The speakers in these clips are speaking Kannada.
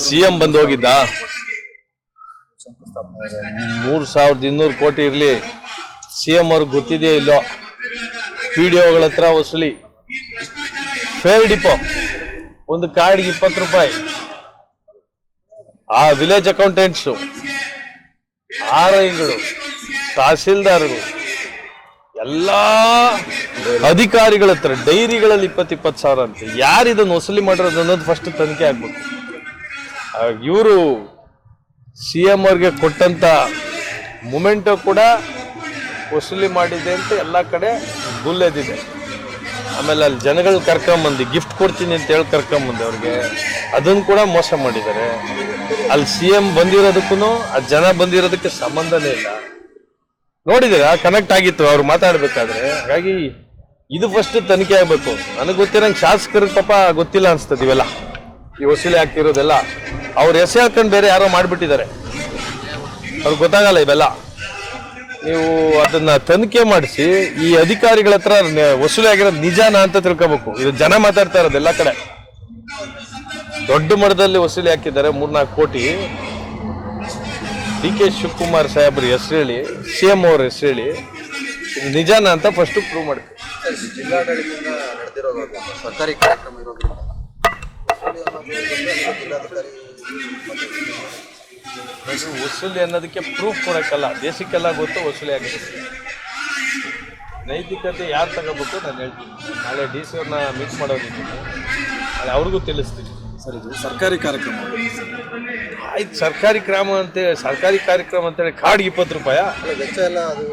ಸಿಎಂ ಬಂದು ಹೋಗಿದ್ದ 3200 ಕೋಟಿ ಇರ್ಲಿ, ಸಿಎಂ ಅವ್ರಿಗೆ ಗೊತ್ತಿದೆಯೋ ಇಲ್ಲೋ, PDOಗಳ ಹತ್ರ ವಸೂಲಿ. ಫೇರ್ ಡಿಪೋ ಒಂದು ಕಾರ್ಡ್ಗೆ 20 ರೂಪಾಯಿ. ಆ ವಿಲೇಜ್ ಅಕೌಂಟೆಂಟ್ಸು, RIಗಳು, ತಹಸೀಲ್ದಾರ್ಗಳು, ಎಲ್ಲಾ ಅಧಿಕಾರಿಗಳ ಹತ್ರ ಡೈರಿಗಳಲ್ಲಿ 20-20 ಸಾವಿರ ಅಂತ. ಯಾರಿದನ್ನು ವಸೂಲಿ ಮಾಡಿರೋದು ಅನ್ನೋದು ಫಸ್ಟ್ ತನಿಖೆ ಆಗ್ಬೇಕು. ಇವರು CM ಅವ್ರಿಗೆ ಕೊಟ್ಟಂತ ಮೊಮೆಂಟೋ ಕೂಡ ವಸೂಲಿ ಮಾಡಿದೆ ಅಂತ ಎಲ್ಲ ಕಡೆ ಗುಲ್ಲೆದಿದೆ. ಆಮೇಲೆ ಅಲ್ಲಿ ಜನಗಳು ಕರ್ಕೊಂಬಂದು ಗಿಫ್ಟ್ ಕೊಡ್ತೀನಿ ಅಂತ ಹೇಳಿ ಕರ್ಕೊಂಬಂದು ಅವ್ರಿಗೆ ಅದನ್ನು ಕೂಡ ಮೋಸ ಮಾಡಿದ್ದಾರೆ. ಅಲ್ಲಿ CM ಬಂದಿರೋದಕ್ಕೂ ಆ ಜನ ಬಂದಿರೋದಕ್ಕೆ ಸಂಬಂಧನೇ ಇಲ್ಲ. ನೋಡಿದ್ರೆ ಕನೆಕ್ಟ್ ಆಗಿತ್ತು ಅವ್ರು ಮಾತಾಡ್ಬೇಕಾದ್ರೆ. ಹಾಗಾಗಿ ಇದು ಫಸ್ಟ್ ತನಿಖೆ ಆಗ್ಬೇಕು. ನನಗೆ ಗೊತ್ತಿರಂಗೆ ಶಾಸಕರಿಗೆ ಪಾಪ ಗೊತ್ತಿಲ್ಲ ಅನ್ಸ್ತದೆ ಇವೆಲ್ಲ, ಈ ವಸೂಲಿ ಆಗ್ತಿರೋದೆಲ್ಲ. ಅವ್ರ ಹೆಸರು ಹಾಕೊಂಡು ಬೇರೆ ಯಾರೋ ಮಾಡಿಬಿಟ್ಟಿದ್ದಾರೆ, ಅವ್ರಿಗೆ ಗೊತ್ತಾಗಲ್ಲ ಇವೆಲ್ಲ. ನೀವು ಅದನ್ನ ತನಿಖೆ ಮಾಡಿಸಿ ಈ ಅಧಿಕಾರಿಗಳ ಹತ್ರ ವಸೂಲಿ ಆಗಿರೋದು ನಿಜಾನ ಅಂತ ತಿಳ್ಕೋಬೇಕು. ಇದು ಜನ ಮಾತಾಡ್ತಾ ಇರೋದು ಎಲ್ಲ ಕಡೆ. ದೊಡ್ಡ ಮಟ್ಟದಲ್ಲಿ ವಸೂಲಿ ಹಾಕಿದ್ದಾರೆ 3-4 ಕೋಟಿ. DK ಶಿವಕುಮಾರ್ ಸಾಹೇಬ್ರ ಹೆಸರು ಹೇಳಿ, CM ಅವ್ರ ಹೆಸರು ಹೇಳಿ, ಇದು ನಿಜಾನ ಅಂತ ಫಸ್ಟ್ ಪ್ರೂವ್ ಮಾಡಿ. ಜಿಲ್ಲಾಡಳಿತದಿಂದ ನಡೆದಿರೋದು ಸರ್ಕಾರಿ ಕಾರ್ಯಕ್ರಮ ಇರೋದ್ರಿಂದ ವಸೂಲಿ ಅನ್ನೋದಕ್ಕೆ ಪ್ರೂಫ್ ಕೊಡಕ್ಕಲ್ಲ, ದೇಶಕ್ಕೆಲ್ಲ ಗೊತ್ತು ವಸೂಲಿ ಆಗಿದೆ. ನೈತಿಕತೆ ಯಾರು ತಗೋಬೇಕು ನಾನು ಹೇಳ್ತೀನಿ. ನಾಳೆ DC ಅವ್ರನ್ನ ಮೀಟ್ ಮಾಡೋದಿದ್ದೀನಿ, ನಾಳೆ ಅವ್ರಿಗೂ ತಿಳಿಸ್ತೀನಿ. ಸರ್, ಇದು ಸರ್ಕಾರಿ ಕಾರ್ಯಕ್ರಮ ಆಯ್ತು, ಸರ್ಕಾರಿ ಕಾರ್ಯಕ್ರಮ ಅಂತೇಳಿ ಕಾರ್ಡ್ಗೆ 20 ರೂಪಾಯಿ. ವೆಚ್ಚ ಎಲ್ಲ ಅದು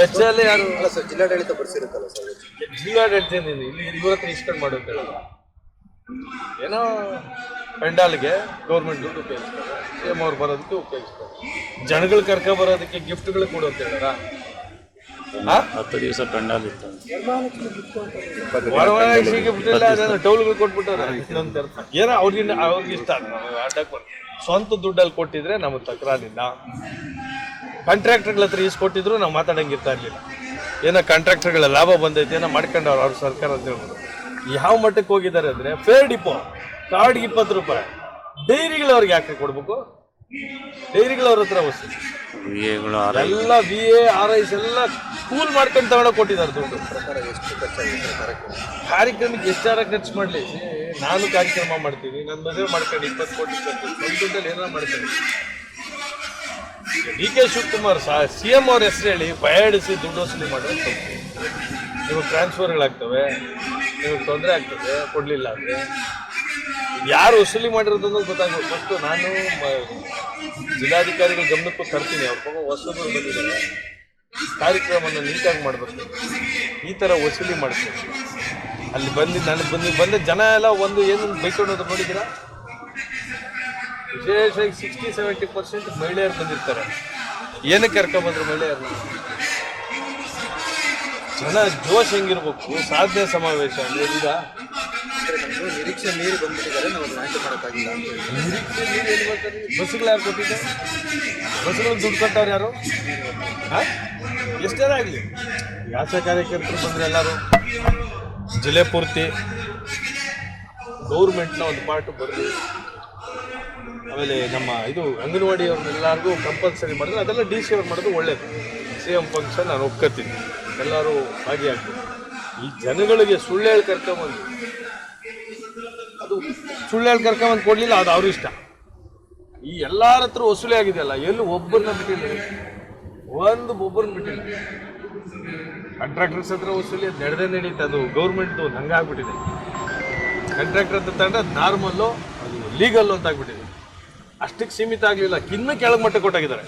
ವೆಚ್ಚ ಎಲ್ಲ ಯಾರು? ಅಲ್ಲ ಸರ್, ಜಿಲ್ಲಾಡಳಿತ ಭರಿಸಿರುತ್ತಲ್ಲ ಸರ್. ಜಿಲ್ಲಾಡಳಿತ ಇಲ್ಲಿ ಇವ್ರ ಹತ್ರ ಇಸ್ಕೊಂಡು ಮಾಡು ಅಂತ ಹೇಳೋದು. ಏನೋ ಪೆಂಡಾಲ್ಗೆ ಗೌರ್ಮೆಂಟ್ ದುಡ್ಡು ಉಪಯೋಗಿಸ್ತಾರೆ, CM ಅವ್ರು ಬರೋದಕ್ಕೆ ಉಪಯೋಗಿಸ್ತಾರೆ. ಜನಗಳು ಕರ್ಕೊ ಬರೋದಕ್ಕೆ ಗಿಫ್ಟ್ಗಳು ಕೊಡು ಅಂತ ಹೇಳಾರ. 10 ದಿವಸ ಪೆಂಡಾಲ್ ಇತ್ತು, ಗಿಫ್ಟ್ ಇಲ್ಲ, ಟೌಲ್ಗಳು ಕೊಟ್ಬಿಟ್ಟವ್ರೆ. ಏನೋ ಅವ್ರಿಗೆ ಇಷ್ಟ ಅಡ್ಡಕ್ಕೆ ಸ್ವಂತ ದುಡ್ಡಲ್ಲಿ ಕೊಟ್ಟಿದ್ರೆ ನಮಗೆ ತಕರಾರಿಲ್ಲ. ಕಾಂಟ್ರಾಕ್ಟರ್ಗಳ ಹತ್ರ ಈಸ್ಕೊಟ್ಟಿದ್ರು ನಾವು ಮಾತಾಡಂಗಿರ್ತಾ ಇರ್ಲಿಲ್ಲ. ಏನೋ ಕಾಂಟ್ರಾಕ್ಟರ್ಗಳ ಲಾಭ ಬಂದೈತೆ ಏನೋ ಮಾಡ್ಕೊಂಡವ್ರು ಅವ್ರ ಸರ್ಕಾರ ಅಂತ ಹೇಳ್ಬೋದು. ಯಾವ ಮಟ್ಟಕ್ಕೆ ಹೋಗಿದ್ದಾರೆ ಅಂದ್ರೆ, ಫೇರ್ ಡಿಪೋ ಕಾರ್ಡ್ಗೆ 20 ರೂಪಾಯಿ. ಡೈರಿಗಳವ್ರಿಗೆ ಯಾಕೆ ಕೊಡ್ಬೇಕು? ಡೈರಿಗಳವ್ರ ಹತ್ರ ವಸೂಲಿ. ಎಲ್ಲ VA RIs ಎಲ್ಲ ಕೂಲ್ ಮಾಡ್ಕೊಂಡು ತಗೊಂಡೋಗಿ ಕೊಟ್ಟಿದ್ದಾರೆ ದುಡ್ಡು. ಕಾರ್ಯಕ್ರಮಕ್ಕೆ ಎಷ್ಟಾರ ಖರ್ಚು ಮಾಡಲಿ, ನಾನು ಕಾರ್ಯಕ್ರಮ ಮಾಡ್ತೀನಿ, ನನ್ನ ಮದುವೆ ಮಾಡ್ಕೊಂಡು 20 ಕೋಟಿ ಖರ್ಚು ಒಂದು ದುಡ್ಡಲ್ಲಿ ಏನಾರ ಮಾಡ್ತೀನಿ. DK ಶಿವಕುಮಾರ್ CM ಅವ್ರ ಹೆಸರು ಹೇಳಿ ಬಯಾಡಿಸಿ ದುಡ್ಡು ವಸೂಲಿ ಮಾಡೋದು ತಪ್ಪು. ಇವಾಗ ಟ್ರಾನ್ಸ್ಫರ್ಗಳಾಗ್ತವೆ, ನಿಮಗೆ ತೊಂದರೆ ಆಗ್ತದೆ ಕೊಡಲಿಲ್ಲ ಅಂದರೆ. ಯಾರು ವಸೂಲಿ ಮಾಡಿರೋದು ಅನ್ನೋದು ಗೊತ್ತಾಗ್ಬೋದು. ಫಸ್ಟು ನಾನು ಜಿಲ್ಲಾಧಿಕಾರಿಗಳ ಗಮನಕ್ಕೂ ತರ್ತೀನಿ. ಅವ್ರ ಹೊಸದು ಬಂದಿದ್ದಾರೆ, ಕಾರ್ಯಕ್ರಮವನ್ನು ನೀಟಾಗಿ ಮಾಡಬೇಕು. ಈ ಥರ ವಸೂಲಿ ಮಾಡ್ತೀನಿ. ಅಲ್ಲಿ ಬಂದ ಜನ ಎಲ್ಲ ಒಂದು ಏನೊಂದು ಬೈಕೊಂಡೋದು ನೋಡಿದ್ದೀರಾ? ವಿಶೇಷವಾಗಿ 60-70% ಮಹಿಳೆಯರು ಬಂದಿರ್ತಾರೆ. ಏನಕ್ಕೆ ಕರ್ಕೊಂಡ್ಬಂದ್ರು ಮಹಿಳೆಯರನ್ನ? ಜನ ಜೋಶ್ ಹೆಂಗಿರ್ಬೇಕು, ಸಾಧನೆ ಸಮಾವೇಶ ಅಂದರೆ ಈಗ ನಿರೀಕ್ಷೆ ಮೀರಿ ಬಂದ್ಬಿಟ್ಟಿದ್ದಾರೆ, ನಾವು ನಾಟಿ ಮಾಡೋಕ್ಕಾಗಿಲ್ಲ ಅಂತ ಹೇಳಿ. ನಿರೀಕ್ಷೆ ಮೀರಿ ಎಲ್ಲಿ ಬರ್ತಾರೆ? ಬಸ್ಸುಗಳು ಯಾರು ಕೊಟ್ಟಿದ್ದೆ? ಬಸ್ಸುಗಳು ದುಡ್ಡು ಕೊಟ್ಟವ್ರು ಯಾರು? ಎಷ್ಟೇ ಆಗಲಿ ಆಶಾ ಕಾರ್ಯಕರ್ತರು ಬಂದರೆ ಎಲ್ಲರೂ ಜಿಲ್ಲೆ ಪೂರ್ತಿ ಗೌರ್ಮೆಂಟ್ನ ಒಂದು ಪಾರ್ಟ್ ಬರಲಿ. ಆಮೇಲೆ ನಮ್ಮ ಇದು ಅಂಗನವಾಡಿ ಅವ್ರನ್ನೆಲ್ಲರಿಗೂ ಕಂಪಲ್ಸರಿ ಮಾಡಿದ್ರೆ ಅದೆಲ್ಲ DC ಅವ್ರು ಮಾಡೋದು ಒಳ್ಳೇದು. CM ಫಂಕ್ಷನ್ ನಾನು ಒಪ್ಕೋತೀನಿ, ಎಲ್ಲರೂ ಭಾಗಿಯಾಗ್ತೀವಿ. ಈ ಜನಗಳಿಗೆ ಸುಳ್ಳು ಹೇಳಿ ಕರ್ಕೊಂಬಂದು, ಅದು ಸುಳ್ಳು ಹೇಳಿ ಕರ್ಕೊಂಬಂದು ಕೊಡಲಿಲ್ಲ, ಅದು ಅವ್ರ ಇಷ್ಟ. ಈ ಎಲ್ಲರ ಹತ್ರ ವಸೂಲಿ ಆಗಿದೆಯಲ್ಲ, ಎಲ್ಲೂ ಒಬ್ಬರನ್ನ ಬಿಟ್ಟಿಲ್ಲ, ಒಬ್ಬರನ್ನ ಬಿಟ್ಟಿಲ್ಲ. ಕಾಂಟ್ರಾಕ್ಟರ್ಸ್ ಹತ್ರ ವಸೂಲಿ ಅದು ನಡೀತಾ, ಅದು ಗೌರ್ಮೆಂಟ್ದು ಹಂಗಾಗ್ಬಿಟ್ಟಿದೆ. ಕಾಂಟ್ರಾಕ್ಟರ್ ಹತ್ರ ತಗೊಂಡ್ರೆ ಅದು ನಾರ್ಮಲ್ಲು, ಅದು ಲೀಗಲ್ಲು ಅಂತ ಆಗ್ಬಿಟ್ಟಿದೆ. ಅಷ್ಟಕ್ಕೆ ಸೀಮಿತ ಆಗಲಿಲ್ಲ, ಇನ್ನೂ ಕೆಳಗೆ ಮಟ್ಟ ಕೊಟ್ಟಾಗಿದ್ದಾರೆ.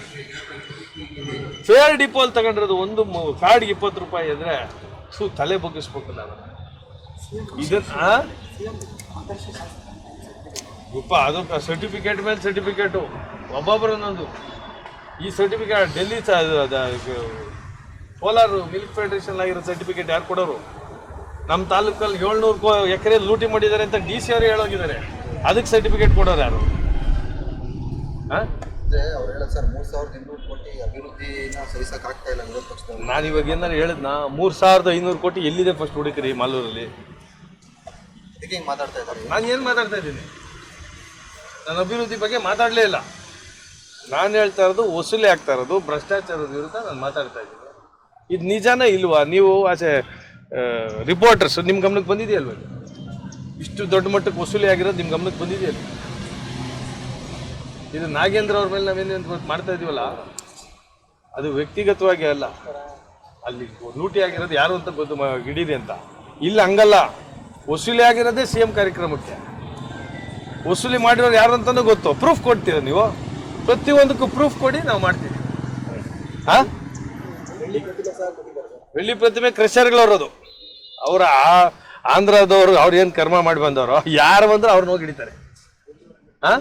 ಫೇರ್ ಡಿಪೋ ಅಲ್ಲಿ ತಗೊಂಡಿರೋದು ಒಂದು ಕಾರ್ಡ್ಗೆ 20 ರೂಪಾಯಿ ಅಂದರೆ ತಲೆ ಬಗ್ಗಿಸ್ಬೇಕಲ್ಲ. ಇದನ್ನ ಅದು ಸರ್ಟಿಫಿಕೇಟ್ ಮೇಲೆ ಸರ್ಟಿಫಿಕೇಟು ಒಬ್ಬೊಬ್ಬರನ್ನೊಂದು. ಈ certificate Delhi Kolar milk federation ಆಗಿರೋ ಸರ್ಟಿಫಿಕೇಟ್ ಯಾರು ಕೊಡೋರು? ನಮ್ಮ ತಾಲೂಕಲ್ಲಿ 700 ಎಕರೆ ಲೂಟಿ ಮಾಡಿದ್ದಾರೆ ಅಂತ DC ಅವರು ಹೇಳೋಗಿದ್ದಾರೆ. ಅದಕ್ಕೆ ಸರ್ಟಿಫಿಕೇಟ್ ಕೊಡೋರು ಯಾರು? ಅವ್ರು ಹೇಳೋದು ಸರ್ 3200 ಕೋಟಿ ಅಭಿವೃದ್ಧಿನ ಸರಿಸಕ್ಕಾಗ್ತಾ ಇಲ್ಲ ವಿರೋಧ ಪಕ್ಷದವರು. ನಾನು ಇವಾಗ ಏನಾರು ಹೇಳಿದ್ನಾ? 3500 ಕೋಟಿ ಎಲ್ಲಿದೆ ಫಸ್ಟ್ ಹುಡುಕ್ರಿ ಮಾಲೂರಲ್ಲಿ. ಇದಕ್ಕೆ ಹಿಂಗೆ ಮಾತಾಡ್ತಾ ಇದ್ದಾರೆ. ನಾನು ಏನು ಮಾತಾಡ್ತಾ ಇದ್ದೀನಿ? ನಾನು ಅಭಿವೃದ್ಧಿ ಬಗ್ಗೆ ಮಾತಾಡಲೇ ಇಲ್ಲ. ನಾನು ಹೇಳ್ತಾ ಇರೋದು ವಸೂಲಿ ಆಗ್ತಾ ಇರೋದು ಭ್ರಷ್ಟಾಚಾರದ ವಿರುದ್ಧ ನಾನು ಮಾತಾಡ್ತಾ ಇದ್ದೀನಿ. ಇದು ನಿಜಾನ ಇಲ್ವಾ? ನೀವು ಆಚೆ ರಿಪೋರ್ಟರ್ಸ್ ನಿಮ್ಮ ಗಮನಕ್ಕೆ ಬಂದಿದೆಯಲ್ವ? ಇಷ್ಟು ದೊಡ್ಡ ಮಟ್ಟಕ್ಕೆ ವಸೂಲಿ ಆಗಿರೋದು ನಿಮ್ಮ ಗಮನಕ್ಕೆ ಬಂದಿದೆಯಲ್ಲ? ಇದು ನಾಗೇಂದ್ರ ಅವ್ರ ಮೇಲೆ ನಾವೇನು ಮಾಡ್ತಾ ಇದೀವಲ್ಲ, ಅದು ವ್ಯಕ್ತಿಗತವಾಗಿ ಅಲ್ಲ, ಅಲ್ಲಿ ಲೂಟಿ ಆಗಿರೋದು ಯಾರು ಅಂತ ಗೊತ್ತು ಹಿಡೀರಿ ಅಂತ. ಇಲ್ಲ ಹಂಗಲ್ಲ, ವಸೂಲಿ ಆಗಿರೋದೇ CM ಕಾರ್ಯಕ್ರಮಕ್ಕೆ. ವಸೂಲಿ ಮಾಡಿರೋರು ಯಾರು ಅಂತಲೂ ಗೊತ್ತು. ಪ್ರೂಫ್ ಕೊಡ್ತೀರ ನೀವು? ಪ್ರತಿಯೊಂದಕ್ಕೂ ಪ್ರೂಫ್ ಕೊಡಿ, ನಾವು ಮಾಡ್ತೀವಿ. ಹಾ, ಬೆಳ್ಳಿ ಪ್ರತಿಮೆ ಕ್ರಷರ್ಗಳವ್ರದು. ಅವರ ಆಂಧ್ರದವರು ಅವ್ರು ಏನು ಕರ್ಮ ಮಾಡಿ ಬಂದವರು, ಯಾರು ಬಂದ್ರು ಅವ್ರನ್ನ ಹೋಗಿ ಹಿಡಿತಾರೆ. ಹಾ,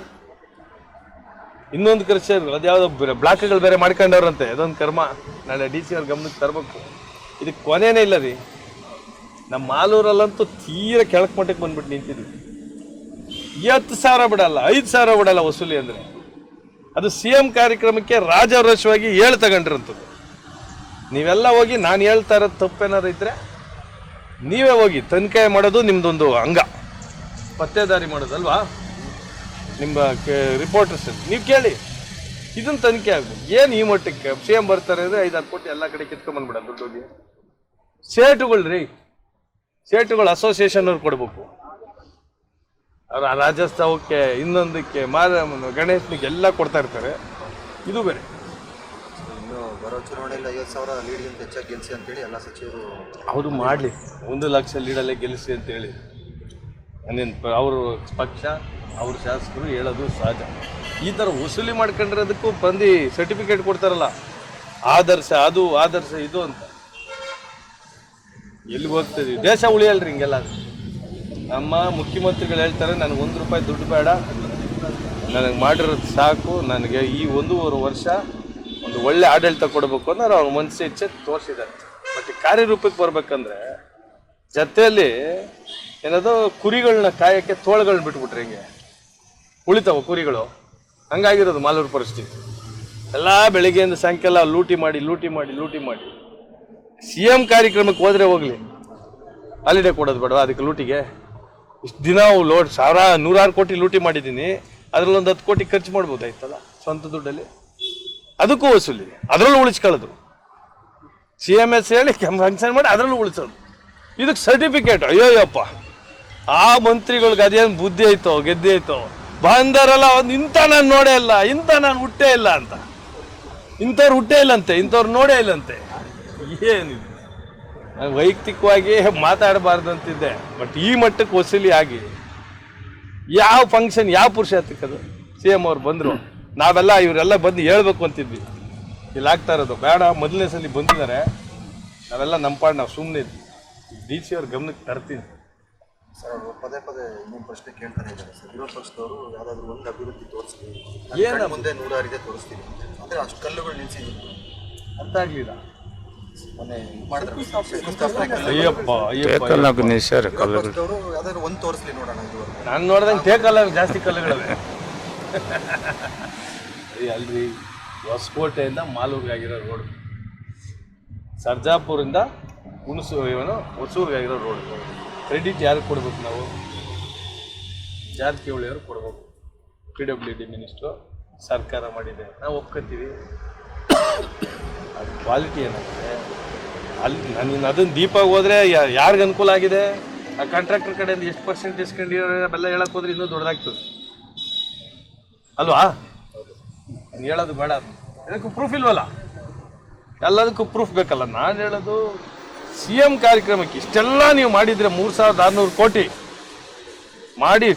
ಇನ್ನೊಂದು ಕ್ರಷರ್ ಅದ್ಯಾವುದೋ ಬ್ಲಾಕ್ಗಳು ಬೇರೆ ಮಾಡ್ಕೊಂಡವ್ರಂತೆ, ಅದೊಂದು ಕರ್ಮ. ನಾಳೆ DC ಅವ್ರ ಗಮನಕ್ಕೆ ತರಬೇಕು. ಇದಕ್ಕೆ ಕೊನೆನೇ ಇಲ್ಲ ರೀ. ನಮ್ಮ ಮಾಲೂರಲ್ಲಂತೂ ತೀರ ಕೆಳಕ್ ಮಟ್ಟಕ್ಕೆ ಬಂದ್ಬಿಟ್ಟು ನಿಂತಿದ್ವಿ. 10,000 ಬಿಡಲ್ಲ, 5,000 ಬಿಡಲ್ಲ ವಸೂಲಿ ಅಂದರೆ. ಅದು CM ಕಾರ್ಯಕ್ರಮಕ್ಕೆ ರಾಜಾರೋಷವಾಗಿ ತಗೊಂಡಿರಂಥದ್ದು. ನೀವೆಲ್ಲ ಹೋಗಿ ನಾನು ಹೇಳ್ತಾ ಇರೋದು ತಪ್ಪೇನಾದ್ರು ಇದ್ರೆ ನೀವೇ ಹೋಗಿ ತನಿಖೆ ಮಾಡೋದು ನಿಮ್ದೊಂದು ಅಂಗ, ಪತ್ತೇದಾರಿ ಮಾಡೋದಲ್ವಾ ನಿಮ್ಮ ರಿಪೋರ್ಟರ್ಸ್. ನೀವು ಕೇಳಿ, ಇದನ್ನು ತನಿಖೆ ಆಗ್ಬೋದು. ಏನು ಈ ಮಟ್ಟಕ್ಕೆ CM ಬರ್ತಾರೆ ಅಂದರೆ 5-6 ಕೋಟಿ ಎಲ್ಲ ಕಡೆ ಕಿತ್ಕೊಂಡ್ಬಂದ್ಬಿಡ ದುಡ್ಡೋಗಿ. ಸೇಟುಗಳು ರೀ, ಸೇಟುಗಳು ಅಸೋಸಿಯೇಷನ್ ಅವ್ರು ಕೊಡ್ಬೇಕು. ಅವ್ರು ರಾಜ್ಯೋತ್ಸವಕ್ಕೆ, ಇನ್ನೊಂದಕ್ಕೆ, ಗಣೇಶನಿಗೆ ಎಲ್ಲ ಕೊಡ್ತಾ ಇರ್ತಾರೆ. ಇದು ಬೇರೆ. ಇನ್ನು ಬರೋ ಚುನಾವಣೆಯಲ್ಲಿ 50,000 ಲೀಡ್ಗಿಂತ ಹೆಚ್ಚಾಗಿ ಗೆಲ್ಲಿಸಿ ಅಂತೇಳಿ ಎಲ್ಲ ಸಚಿವರು ಅವರು ಮಾಡಲಿ. 1 ಲಕ್ಷ ಲೀಡಲ್ಲೇ ಗೆಲ್ಲಿಸಿ ಅಂತೇಳಿ ಅವರು ಪಕ್ಷ, ಅವ್ರ ಶಾಸಕರು ಹೇಳೋದು ಸಹಜ. ಈ ಥರ ವಸೂಲಿ ಮಾಡ್ಕೊಂಡಿರೋದಕ್ಕೂ ಬಂದು ಸರ್ಟಿಫಿಕೇಟ್ ಕೊಡ್ತಾರಲ್ಲ, ಆದರ್ಶ ಅದು, ಆದರ್ಶ ಇದು ಅಂತ. ಎಲ್ಲಿಗೆ ಹೋಗ್ತಿದ್ವಿ? ದೇಶ ಉಳಿಯಲ್ರಿ ಹಿಂಗೆಲ್ಲ. ನಮ್ಮ ಮುಖ್ಯಮಂತ್ರಿಗಳು ಹೇಳ್ತಾರೆ, ನನಗೆ 1 ರೂಪಾಯಿ ದುಡ್ಡು ಬೇಡ, ನನಗೆ ಮಾಡಿರೋದು ಸಾಕು, ನನಗೆ ಈ 1.5 ವರ್ಷ ಒಂದು ಒಳ್ಳೆ ಆಡಳಿತ ಕೊಡಬೇಕು ಅಂದ್ರೆ ಅವ್ರ ಮನಸ್ಸು ಇಚ್ಛೆ ತೋರಿಸಿದ್ದಾರೆ. ಬಟ್ ಕಾರ್ಯರೂಪಕ್ಕೆ ಬರ್ಬೇಕಂದ್ರೆ ಜೊತೆಯಲ್ಲಿ ಏನದು ಕುರಿಗಳನ್ನ ಕಾಯಕ್ಕೆ ತೋಳುಗಳನ್ನ ಬಿಟ್ಬಿಟ್ರೆ ಹಿಂಗೆ ಉಳಿತಾವ ಕುರಿಗಳು. ಹಂಗಾಗಿರೋದು ಮಾಲೂರು ಪರಿಸ್ಥಿತಿ. ಎಲ್ಲ ಬೆಳಿಗ್ಗೆಯಿಂದ ಸಾಯಂಕಾಲ ಲೂಟಿ ಮಾಡಿ CM ಕಾರ್ಯಕ್ರಮಕ್ಕೆ ಹೋದ್ರೆ ಹೋಗ್ಲಿ, ಹಾಲಿಡೇ ಕೊಡೋದು ಬೇಡ ಅದಕ್ಕೆ ಲೂಟಿಗೆ? ಇಷ್ಟು ದಿನ ಲೋಡ್ 100,000 ಕೋಟಿ ಲೂಟಿ ಮಾಡಿದ್ದೀನಿ, ಅದರಲ್ಲಿ ಒಂದು 10 ಕೋಟಿ ಖರ್ಚು ಮಾಡ್ಬೋದಾಯ್ತಲ್ಲ ಸ್ವಂತ ದುಡ್ಡಲ್ಲಿ. ಅದಕ್ಕೂ ವಸೂಲಿ, ಅದರಲ್ಲೂ ಉಳಿಸ್ಕೊಳ್ಳೋದು. CMS ಹೇಳಿ ಫಂಕ್ಷನ್ ಮಾಡಿ ಅದರಲ್ಲೂ ಉಳಿಸೋದು. ಇದಕ್ಕೆ ಸರ್ಟಿಫಿಕೇಟ್. ಅಯ್ಯೋಯ್ಯಪ್ಪ, ಆ ಮಂತ್ರಿಗಳ್ಗೆ ಅದೇನು ಬುದ್ಧಿ ಆಯ್ತೋ ಗೆದ್ದೆ ಆಯ್ತೋ, ಬಂದರಲ್ಲ ಒಂದು ಇಂಥ ನಾನು ನೋಡೇ ಇಲ್ಲ, ಇಂಥ ನಾನು ಹುಟ್ಟೇ ಇಲ್ಲ ಅಂತ, ಇಂಥವ್ರು ಹುಟ್ಟೇ ಇಲ್ಲಂತೆ, ಇಂಥವ್ರು ನೋಡೇ ಇಲ್ಲಂತೆ. ಏನಿದೆ? ನಾನು ವೈಯಕ್ತಿಕವಾಗಿ ಮಾತಾಡಬಾರ್ದು ಅಂತಿದ್ದೆ. ಬಟ್ ಈ ಮಟ್ಟಕ್ಕೆ ವಸೂಲಿ ಆಗಿ ಯಾವ ಫಂಕ್ಷನ್, ಯಾವ ಪುರುಷಾರ್ಥಕ್ಕದು? CM ಅವ್ರು ಬಂದರು, ನಾವೆಲ್ಲ ಇವರೆಲ್ಲ ಬಂದು ಹೇಳ್ಬೇಕು ಅಂತಿದ್ವಿ. ಇಲ್ಲಿ ಆಗ್ತಾ ಇರೋದು ಬೇಡ. ಮೊದಲನೇ ಸಲ ಬಂದಿದ್ದಾರೆ, ನಾವೆಲ್ಲ ನಮ್ಮ ಪಾಡು ನಾವು ಸುಮ್ಮನೆ ಇದ್ವಿ. DC ಅವ್ರ ಗಮನಕ್ಕೆ ತರ್ತೀನಿ. ಸರ್, ಅವರು ಪದೇ ಇನ್ನೊಂದು ಪ್ರಶ್ನೆ ಕೇಳ್ತಾನೆ ಇದ್ದಾರೆ ಸರ್. ವಿರೋಧ ಪಕ್ಷದವರು ಯಾವುದಾದ್ರೂ ಒಂದು ಅಭಿವೃದ್ಧಿ ತೋರಿಸ್ತೀವಿ, ಏನು ಮುಂದೆ 100 ಇದೆ ತೋರಿಸ್ತೀವಿ ಅಂದರೆ ಅಷ್ಟು ಕಲ್ಲುಗಳು ನಿಲ್ಸಿದ್ವಿ ಅರ್ಥ ಆಗಲಿಲ್ಲ. ಮೊನ್ನೆ ಮಾಡಿದ್ರೆ ಅಯ್ಯಪ್ಪ ಪಕ್ಷದವರು ಯಾವ್ದಾದ್ರು ಒಂದು ತೋರಿಸ್ಲಿ ನೋಡೋಣ. ನಾನು ನೋಡ್ದಂಗೆ ಟೇಕಲ್ಲ, ಜಾಸ್ತಿ ಕಲ್ಲುಗಳವೆ. ಅಲ್ರಿ, ಹೊಸಕೋಟೆಯಿಂದ ಮಾಲೂರಿಗಾಗಿರೋ ರೋಡ್, ಸರ್ಜಾಪುರಿಂದ ಹೊಸೂರಿಗಾಗಿರೋ ರೋಡ್. ಕ್ರೆಡಿಟ್ ಯಾರಿಗೆ ಕೊಡ್ಬೇಕು? ನಾವು ಜಾರಕಿಹೊಳಿ ಅವ್ರು ಕೊಡ್ಬೇಕು. PWD ಮಿನಿಸ್ಟ್ರು ಸರ್ಕಾರ ಮಾಡಿದೆ, ನಾವು ಒಪ್ಕೊತೀವಿ. ಅದು ಕ್ವಾಲಿಟಿ ಏನಾಗಿದೆ ಅಲ್ಲಿ. ನಾನು ಅದನ್ನು ದೀಪಾಗಿ ಹೋದರೆ ಯಾರಿಗೆ ಅನುಕೂಲ ಆಗಿದೆ? ಆ ಕಾಂಟ್ರಾಕ್ಟರ್ ಕಡೆಯಿಂದ ಎಷ್ಟು % ಇಸ್ಕೊಂಡಿರೋ ಬೆಲ್ಲ ಹೇಳಕ್ಕೆ ಹೋದ್ರೆ ಇನ್ನೂ ದೊಡ್ಡದಾಗ್ತದೆ ಅಲ್ವಾ? ಹೇಳೋದು ಬೇಡ, ಅದಕ್ಕೂ ಪ್ರೂಫ್ ಇಲ್ವಲ್ಲ, ಎಲ್ಲದಕ್ಕೂ ಪ್ರೂಫ್ ಬೇಕಲ್ಲ. ನಾನು ಹೇಳೋದು CM ಕಾರ್ಯಕ್ರಮಕ್ಕೆ ಇಷ್ಟೆಲ್ಲ ನೀವು ಮಾಡಿದರೆ 3,600 ಕೋಟಿ ಮಾಡಿ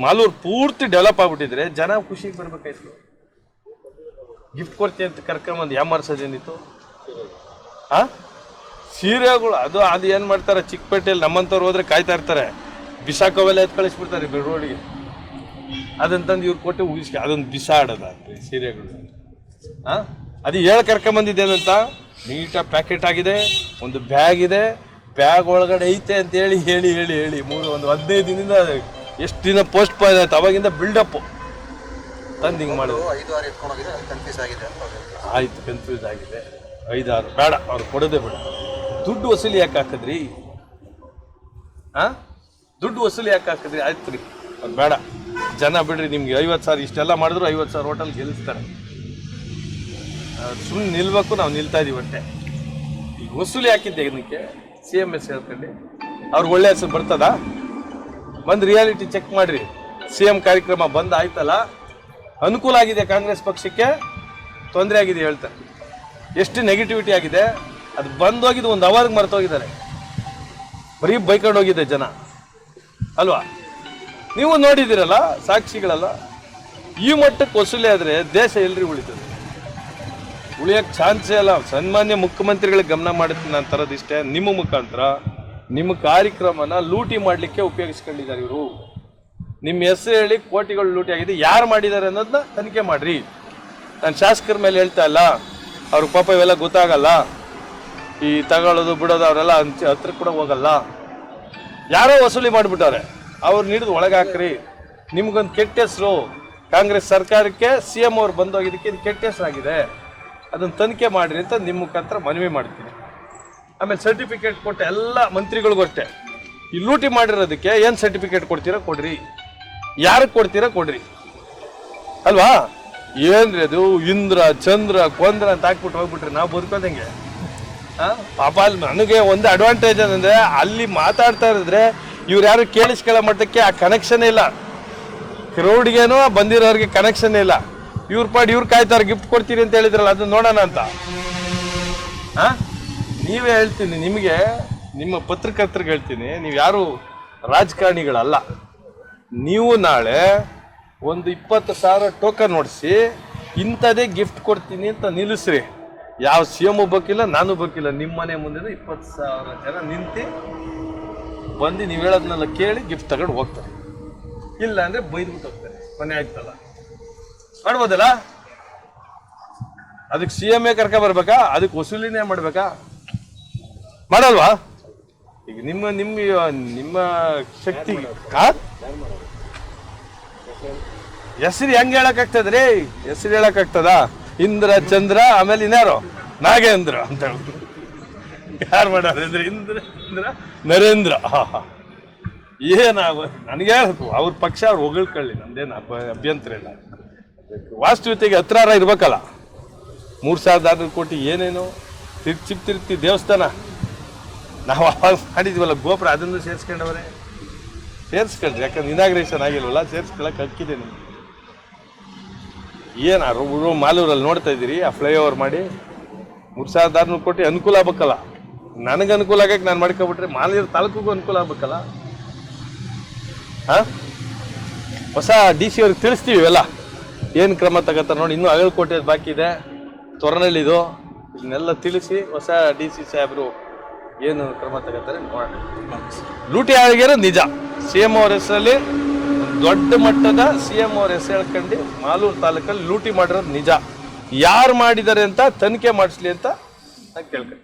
ಮಾಲೂರು ಪೂರ್ತಿ ಡೆವಲಪ್ ಆಗ್ಬಿಟ್ಟಿದ್ರೆ ಜನ ಖುಷಿಗೆ ಬರ್ಬೇಕಾಯ್ತು. ಗಿಫ್ಟ್ ಕೊಡ್ತೀನಿ ಅಂತ ಕರ್ಕೊಂಬಂದು ಯಾಮಾರ್ಸೋದೇನಿತ್ತು? ಸೀರೆಗಳು ಅದು ಏನು ಮಾಡ್ತಾರೆ, ಚಿಕ್ಕಪೇಟೆಯಲ್ಲಿ ನಮ್ಮಂಥವ್ರು ಹೋದ್ರೆ ಕಾಯ್ತಾ ಇರ್ತಾರೆ, ಬಿಸಾಕೋವೆಲ್ಲ ಎತ್ತು ಕಳಿಸ್ಬಿಡ್ತಾರೆ ರೋಡಿಗೆ. ಅದಂತಂದು ಇವ್ರು ಕೊಟ್ಟು ಉಳಿಸ್ಕೆ ಅದೊಂದು ಬಿಸಾಡೋದಾಗ್ತದೆ ಸೀರೆಗಳು. ಅದು ಕರ್ಕೊಂಬಂದಿದ್ದೇನಂತ ನೀಟಾಗಿ ಪ್ಯಾಕೆಟ್ ಆಗಿದೆ, ಒಂದು ಬ್ಯಾಗ್ ಇದೆ, ಬ್ಯಾಗ್ ಒಳಗಡೆ ಐತೆ ಅಂತ ಹೇಳಿ 15 ದಿನದಿಂದ ಎಷ್ಟು ದಿನ ಪೋಸ್ಟ್ ಪಾಯ್ನ್ ಆಯ್ತು, ಅವಾಗಿಂದ ಬಿಲ್ಡಪ್ಪು ತಂದು ಹಿಂಗೆ ಮಾಡೋದು. 5-6 ಎತ್ಕೊಂಡೋಗಿದೆ, ಕನ್ಫ್ಯೂಸ್ ಆಗಿದೆ ಅಂತ. ಆಯ್ತು, ಕನ್ಫ್ಯೂಸ್ ಆಗಿದೆ. 5-6 ಬೇಡ, ಅವ್ರು ಕೊಡೋದೇ ಬೇಡ. ದುಡ್ಡು ವಸೂಲಿ ಯಾಕೆ ಹಾಕಿದ್ರಿ? ದುಡ್ಡು ವಸೂಲಿ ಯಾಕೆ ಹಾಕಿದ್ರಿ? ಆಯ್ತು ರೀ, ಅದು ಬೇಡ. ಜನ ಬಿಡ್ರಿ, ನಿಮ್ಗೆ 50,000 ಇಷ್ಟೆಲ್ಲ ಮಾಡಿದ್ರು 50,000 ಹೋಟೆಲ್ ಗೆಲ್ಲಿಸ್ತಾರೆ. ಸುಮ್ಮನೆ ನಿಲ್ಬೇಕು, ನಾವು ನಿಲ್ತಾ ಇದೀವಿ ಅಷ್ಟೇ. ಈಗ ವಸೂಲಿ ಹಾಕಿದ್ದೆ ಇದಕ್ಕೆ CMS ಹೇಳ್ಕೊಂಡು ಅವ್ರಿಗೆ ಒಳ್ಳೆ ಹೆಸರು ಬರ್ತದ? ಬಂದು ರಿಯಾಲಿಟಿ ಚೆಕ್ ಮಾಡ್ರಿ. CM ಕಾರ್ಯಕ್ರಮ ಬಂದ್ ಆಯ್ತಲ್ಲ, ಅನುಕೂಲ ಆಗಿದೆ ಕಾಂಗ್ರೆಸ್ ಪಕ್ಷಕ್ಕೆ, ತೊಂದರೆ ಆಗಿದೆ ಹೇಳ್ತಾರೆ. ಎಷ್ಟು ನೆಗೆಟಿವಿಟಿ ಆಗಿದೆ, ಅದು ಬಂದೋಗಿದ್ದು 1 ಅವರ್ಗೆ ಮರ್ತೋಗಿದ್ದಾರೆ. ಬರೀ ಬೈಕೊಂಡು ಹೋಗಿದೆ ಜನ ಅಲ್ವಾ? ನೀವು ನೋಡಿದ್ದೀರಲ್ಲ, ಸಾಕ್ಷಿಗಳಲ್ಲ. ಈ ಮಟ್ಟಕ್ಕೆ ವಸೂಲಿ ಆದರೆ ದೇಶ ಎಲ್ರಿ ಉಳಿತದೆ? ಉಳಿಯೋಕ್ಕೆ ಚಾನ್ಸೇ ಅಲ್ಲ. ಸನ್ಮಾನ್ಯ ಮುಖ್ಯಮಂತ್ರಿಗಳಿಗೆ ಗಮನ ಮಾಡುತ್ತೀನಿ ನಾನು ತರೋದಿಷ್ಟೇ, ನಿಮ್ಮ ಮುಖಾಂತರ ನಿಮ್ಮ ಕಾರ್ಯಕ್ರಮನ ಲೂಟಿ ಮಾಡಲಿಕ್ಕೆ ಉಪಯೋಗಿಸ್ಕೊಂಡಿದ್ದಾರೆ ಇವರು. ನಿಮ್ಮ ಹೆಸರು ಹೇಳಿ ಕೋಟಿಗಳು ಲೂಟಿ ಆಗಿದೆ, ಯಾರು ಮಾಡಿದ್ದಾರೆ ಅನ್ನೋದನ್ನ ತನಿಖೆ ಮಾಡಿರಿ. ನಾನು ಶಾಸಕರ ಮೇಲೆ ಹೇಳ್ತಾ ಇಲ್ಲ, ಅವ್ರಿಗೆ ಪಾಪ ಇವೆಲ್ಲ ಗೊತ್ತಾಗಲ್ಲ, ಈ ತಗೊಳ್ಳೋದು ಬಿಡೋದು ಅವರೆಲ್ಲ ಹತ್ರ ಕೂಡ ಹೋಗಲ್ಲ. ಯಾರೋ ವಸೂಲಿ ಮಾಡಿಬಿಟ್ಟಾರೆ, ಅವ್ರು ಹಿಡಿದು ಒಳಗೆ ಹಾಕ್ರಿ. ನಿಮ್ಗೊಂದು ಕೆಟ್ಟ ಹೆಸರು, ಕಾಂಗ್ರೆಸ್ ಸರ್ಕಾರಕ್ಕೆ CM ಅವ್ರು ಬಂದೋಗಿದ್ದಕ್ಕೆ ಇದು ಕೆಟ್ಟ ಹೆಸರಾಗಿದೆ, ಅದನ್ನು ತನಿಖೆ ಮಾಡಿರಿ ಅಂತ ನಿಮ್ಮ ಮುಖಾಂತರ ಮನವಿ ಮಾಡ್ತೀನಿ. ಆಮೇಲೆ ಸರ್ಟಿಫಿಕೇಟ್ ಕೊಟ್ಟು ಎಲ್ಲ ಮಂತ್ರಿಗಳಿಗೂ ಅಷ್ಟೇ, ಈ ಲೂಟಿ ಮಾಡಿರೋದಕ್ಕೆ ಏನು ಸರ್ಟಿಫಿಕೇಟ್ ಕೊಡ್ತೀರಾ ಕೊಡ್ರಿ, ಯಾರಿಗೆ ಕೊಡ್ತೀರಾ ಕೊಡ್ರಿ ಅಲ್ವಾ? ಏನ್ರಿ ಅದು ಇಂದ್ರ ಚಂದ್ರ ಕೊಂದ್ರ ಅಂತ ಹಾಕ್ಬಿಟ್ಟು ಹೋಗ್ಬಿಟ್ರಿ, ನಾವು ಬದುಕೋದಂಗೆ? ಪಾಪ ಅಲ್ಲಿ ನನಗೆ ಒಂದು ಅಡ್ವಾಂಟೇಜ್ ಏನಂದ್ರೆ, ಅಲ್ಲಿ ಮಾತಾಡ್ತಾ ಇರಿದ್ರೆ ಇವ್ರು ಯಾರು ಕೇಳಿಸ್ಕೊಳ್ಳೋ ಮಟ್ಟಕ್ಕೆ ಆ ಕನೆಕ್ಷನ್ ಇಲ್ಲ, ಕ್ರೌಡ್ಗೇನೋ ಬಂದಿರೋರಿಗೆ ಕನೆಕ್ಷನ್ ಇಲ್ಲ. ಇವ್ರ ಪಾಡ್ ಇವ್ರು ಕಾಯ್ತಾರೆ, ಗಿಫ್ಟ್ ಕೊಡ್ತೀರಿ ಅಂತ ಹೇಳಿದ್ರಲ್ಲ, ಅದನ್ನ ನೋಡೋಣ ಅಂತ. ನೀವೇ ಹೇಳ್ತೀನಿ, ನಿಮಗೆ ನಿಮ್ಮ ಪತ್ರಕರ್ತರಿಗೆ ಹೇಳ್ತೀನಿ, ನೀವು ಯಾರು ರಾಜಕಾರಣಿಗಳಲ್ಲ. ನೀವು ನಾಳೆ ಒಂದು 20,000 ಟೋಕನ್ ನೋಡಿಸಿ ಇಂಥದೇ ಗಿಫ್ಟ್ ಕೊಡ್ತೀನಿ ಅಂತ ನಿಲ್ಲಿಸ್ರಿ. ಯಾವ CM ಬೇಕಿಲ್ಲ, ನಾನು ಬೇಕಿಲ್ಲ, ನಿಮ್ಮ ಮನೆ ಮುಂದೆ 20,000 ಜನ ನಿಂತು ಬಂದು ನೀವು ಹೇಳೋದನ್ನೆಲ್ಲ ಕೇಳಿ ಗಿಫ್ಟ್ ತಗೊಂಡು ಹೋಗ್ತಾರೆ. ಇಲ್ಲ ಅಂದರೆ ಬೈದ್ಬಿಟ್ಟು ಹೋಗ್ತಾರೆ. ಮನೆ ಆಯ್ತಲ್ಲ, ಮಾಡ್ಬೋದಲ್ಲ? ಅದಕ್ಕೆ CM ಕರ್ಕೊಬರ್ಬೇಕಾ? ಅದಕ್ಕೆ ವಸೂಲಿನೇ ಮಾಡ್ಬೇಕಾ? ಮಾಡಲ್ವಾ? ಈಗ ನಿಮ್ಮ ಶಕ್ತಿ ಹೆಸರು ಹೆಂಗ್ ಹೇಳಕ್ಕಾಗ್ತದ್ರಿ? ಹೆಸರು ಹೇಳಕ್ಕಾಗ್ತದ? ಇಂದ್ರ ಚಂದ್ರ ಆಮೇಲೆ ಇನ್ಯಾರು ನಾಗೇಂದ್ರ ಅಂತ ಯಾರು ಮಾಡ್ಯಾರ? ಇಂದ್ರ ನರೇಂದ್ರ. ಏನಾಗ ನನಗೆ ಅವ್ರ ಪಕ್ಷ ಅವ್ರು ಹೊಗಳ್ಕೊಳ್ಳಿ, ನಮ್ದೇನು ಅಭ್ಯಂತರ ಇಲ್ಲ. ವಾಸ್ತವಿಕತೆಗೆ ಹತ್ರ ಇರ್ಬೇಕಲ್ಲ. 3,600 ಕೋಟಿ ಏನೇನು ತಿರ್ತಿ ದೇವಸ್ಥಾನ ನಾವು ಅವಾಗ ಮಾಡಿದ್ವಲ್ಲ ಗೋಪುರ, ಅದನ್ನು ಸೇರಿಸ್ಕೊಂಡವ್ರೆ. ಸೇರಿಸ್ಕೊಳ್ರಿ, ಯಾಕಂದ್ರೆ ಇನಾಗ್ರೇಷನ್ ಆಗಿಲ್ವಲ್ಲ, ಸೇರಿಸ್ಕೊಳಕ್ಕೆ ಹಕ್ಕಿದೆ ನಿಮ್ಗೆ. ಏನು ಮಾಲೂರಲ್ಲಿ ನೋಡ್ತಾ ಇದ್ದೀರಿ, ಆ ಫ್ಲೈಓವರ್ ಮಾಡಿ 3,600 ಕೋಟಿ ಅನುಕೂಲ ಆಗ್ಬೇಕಲ್ಲ. ನನಗೆ ಅನುಕೂಲ ಆಗಕ್ಕೆ ನಾನು ಮಾಡ್ಕೊಬಿಟ್ರೆ ಮಾಲೂರು ತಾಲೂಕಿಗೂ ಅನುಕೂಲ ಆಗ್ಬೇಕಲ್ಲ. ಹೊಸ DC ಅವ್ರಿಗೆ ತಿಳಿಸ್ತೀವಿ ಇವೆಲ್ಲ ಏನು ಕ್ರಮ ತಗೋತಾರೆ ನೋಡಿ. ಇನ್ನೂ ಅಗಲಕೋಟೆ ಬಾಕಿ ಇದೆ, ತೊರನಳ್ಳಿದು, ಇದನ್ನೆಲ್ಲ ತಿಳಿಸಿ ಹೊಸ DC ಸಾಹೇಬರು ಏನು ಕ್ರಮ ತಗೋತಾರೆ ನೋಡೋಣ. ಲೂಟಿ ಆಗಿರೋ ನಿಜ. CM ಅವ್ರ ಹೆಸರಲ್ಲಿ ದೊಡ್ಡ ಮಟ್ಟದ CM ಅವ್ರ ಹೆಸರು ಹೇಳ್ಕೊಂಡು ಮಾಲೂರು ತಾಲೂಕಲ್ಲಿ ಲೂಟಿ ಮಾಡಿರೋದು ನಿಜ. ಯಾರು ಮಾಡಿದ್ದಾರೆ ಅಂತ ತನಿಖೆ ಮಾಡಿಸ್ಲಿ ಅಂತ ನಾನು ಕೇಳ್ತೀನಿ.